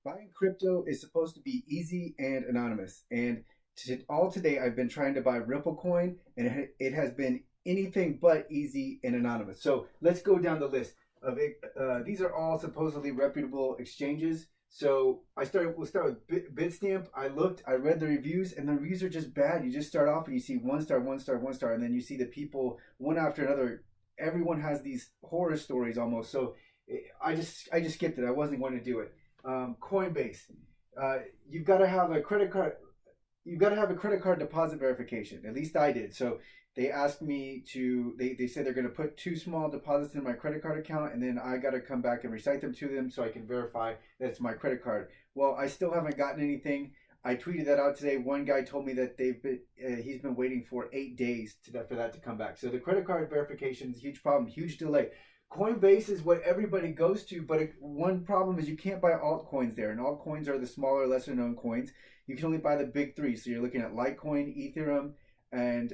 Buying crypto is supposed to be easy and anonymous. And all today, I've been trying to buy Ripple coin, and it has been anything but easy and anonymous. So let's go down the list of it. These are all supposedly reputable exchanges. So we'll start with Bitstamp. I read the reviews, and the reviews are just bad. You just start off and you see 1 star, 1 star, 1 star, and then you see the people one after another. Everyone has these horror stories almost. So I just skipped it. I wasn't going to do it. Coinbase, you've got to have a credit card. You've got to have a credit card deposit verification. At least I did. So they asked me to. They said they're going to put 2 small deposits in my credit card account, and then I got to come back and recite them to them so I can verify that it's my credit card. Well, I still haven't gotten anything. I tweeted that out today. One guy told me that he's been waiting for 8 days for that to come back. So the credit card verification is a huge problem, huge delay. Coinbase is what everybody goes to, but one problem is you can't buy altcoins there, and altcoins are the smaller, lesser known coins. You can only buy the big three. So you're looking at Litecoin, Ethereum, and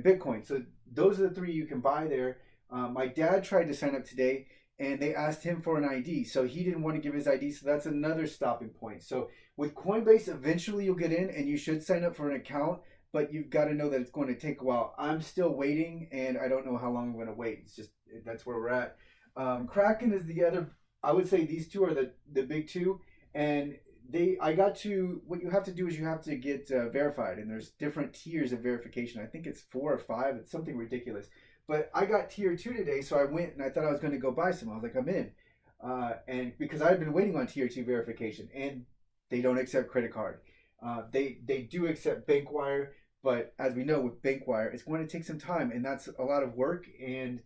Bitcoin. So those are the three you can buy there. My dad tried to sign up today, and they asked him for an ID, so he didn't want to give his ID. So that's another stopping point. So with Coinbase, eventually you'll get in, and you should sign up for an account. But you've got to know that it's going to take a while. I'm still waiting, and I don't know how long I'm going to wait. It's just that's where we're at. Kraken is the other. I would say these two are the big two, and what you have to do is you have to get verified, and there's different tiers of verification. I think it's 4 or 5. It's something ridiculous. But I got tier 2 today, so I went and I thought I was going to go buy some. I was like, I'm in, and because I've been waiting on tier 2 verification, and they don't accept credit card. They do accept bank wire. But as we know with Bankwire, it's going to take some time, and that's a lot of work. And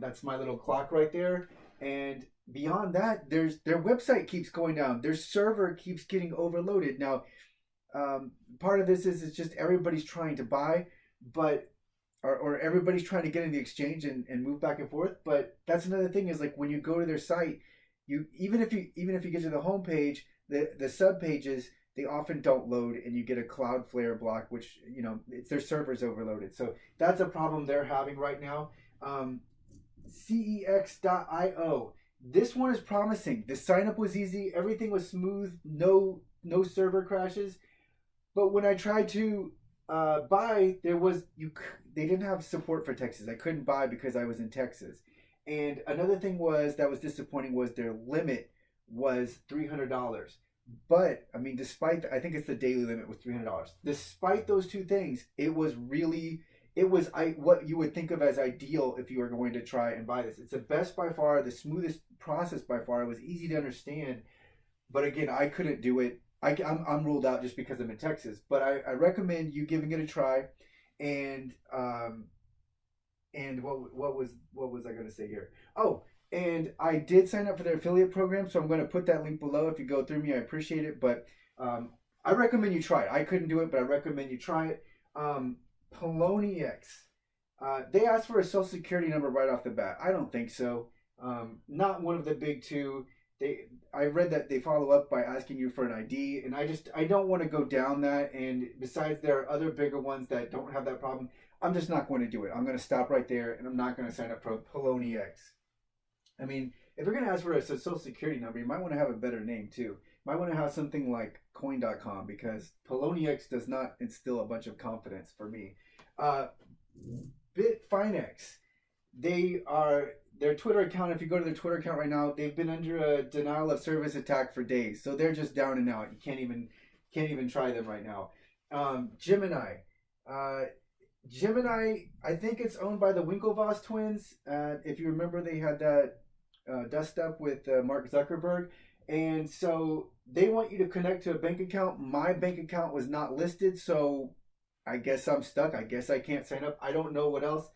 that's my little clock right there. And beyond that, their website keeps going down. Their server keeps getting overloaded. Now, part of this is it's just everybody's trying to buy, or everybody's trying to get in the exchange and move back and forth. But that's another thing is like when you go to their site, even if you get to the home page, the sub pages, they often don't load, and you get a Cloudflare block, which it's their servers overloaded. So that's a problem they're having right now. CEX.io. This one is promising. The sign up was easy. Everything was smooth. No server crashes. But when I tried to buy, they didn't have support for Texas. I couldn't buy because I was in Texas. And another thing that was disappointing was their limit was $300. But I mean, I think it's the daily limit was $300. Despite those two things, it was what you would think of as ideal if you were going to try and buy this. It's the best by far, the smoothest process by far. It was easy to understand, but again, I couldn't do it. I'm ruled out just because I'm in Texas. But I recommend you giving it a try. And what was I going to say here? Oh. And I did sign up for their affiliate program, so I'm going to put that link below. If you go through me, I appreciate it. But I recommend you try it. I couldn't do it, but I recommend you try it. Poloniex. They asked for a social security number right off the bat. I don't think so. Not one of the big two. I read that they follow up by asking you for an ID, and I don't want to go down that. And besides, there are other bigger ones that don't have that problem. I'm just not going to do it. I'm going to stop right there, and I'm not going to sign up for Poloniex. I mean, if you're going to ask for a social security number, you might want to have a better name too. You might want to have something like coin.com, because Poloniex does not instill a bunch of confidence for me. Bitfinex, their Twitter account, if you go to their Twitter account right now, they've been under a denial of service attack for days. So they're just down and out. You can't even try them right now. Gemini. Gemini, I think it's owned by the Winklevoss twins. If you remember, they had that dust up with Mark Zuckerberg. And so they want you to connect to a bank account. My bank account was not listed, so I guess I'm stuck. I guess I can't sign up. I don't know what else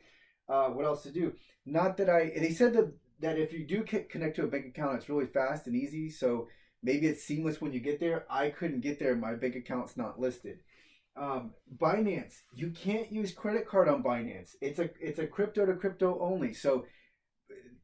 to do. Not that they said that if you do connect to a bank account, it's really fast and easy. So maybe it's seamless when you get there. I couldn't get there. My bank account's not listed. Binance, you can't use credit card on Binance. It's a crypto to crypto only. So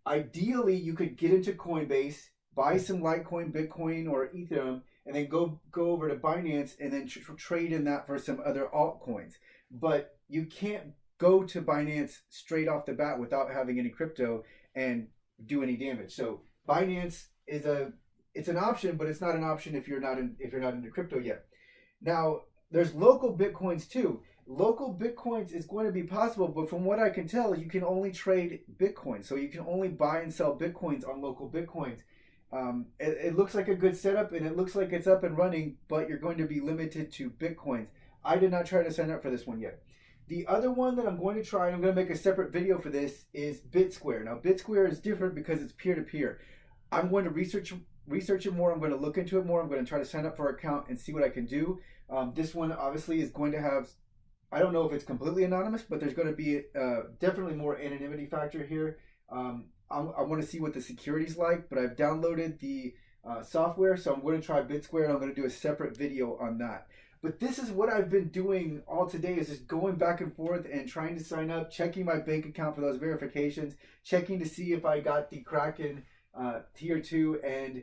ideally, you could get into Coinbase, buy some Litecoin, Bitcoin, or Ethereum, and then go over to Binance and then trade in that for some other altcoins. But you can't go to Binance straight off the bat without having any crypto and do any damage. So Binance is it's an option, but it's not an option if you're not into crypto yet. Now, there's local Bitcoins too. Local Bitcoins is going to be possible, but from what I can tell, you can only trade Bitcoin. So you can only buy and sell Bitcoins on local Bitcoins. It looks like a good setup, and it looks like it's up and running, but you're going to be limited to Bitcoins. I did not try to sign up for this one yet. The other one that I'm going to try, and I'm going to make a separate video for this, is BitSquare. Now, BitSquare is different because it's peer-to-peer. I'm going to research it more. I'm going to look into it more. I'm going to try to sign up for an account and see what I can do. This one obviously is going to have, I don't know if it's completely anonymous, but there's going to be definitely more anonymity factor here. I want to see what the security's like, but I've downloaded the software, so I'm going to try BitSquare, and I'm going to do a separate video on that. But this is what I've been doing all today, is just going back and forth and trying to sign up, checking my bank account for those verifications, checking to see if I got the Kraken tier 2, and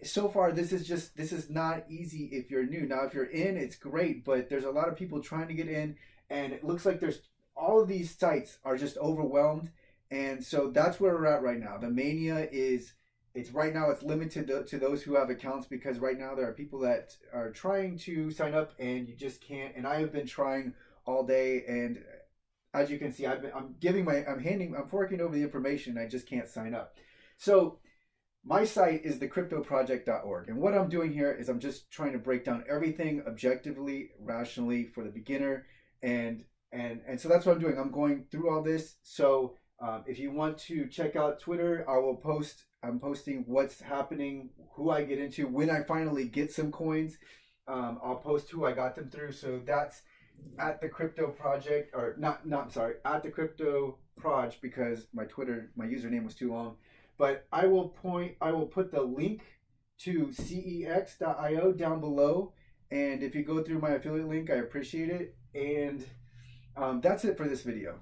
so far this is not easy if you're new. Now if you're in, it's great, but there's a lot of people trying to get in, and it looks like there's all of these sites are just overwhelmed, and so that's where we're at right now. The mania is, it's right now it's limited to those who have accounts, because right now there are people that are trying to sign up and you just can't. And I have been trying all day, and as you can see, I'm forking over the information, and I just can't sign up. So my site is thecryptoproject.org, and what I'm doing here is I'm just trying to break down everything objectively, rationally for the beginner, and so that's what I'm doing. I'm going through all this. So if you want to check out Twitter, I'm posting what's happening, who I get into, when I finally get some coins. I'll post who I got them through. So that's at the Crypto Project, or at the Crypto Proj, because my username was too long. But I will put the link to cex.io down below, and if you go through my affiliate link, I appreciate it. And that's it for this video.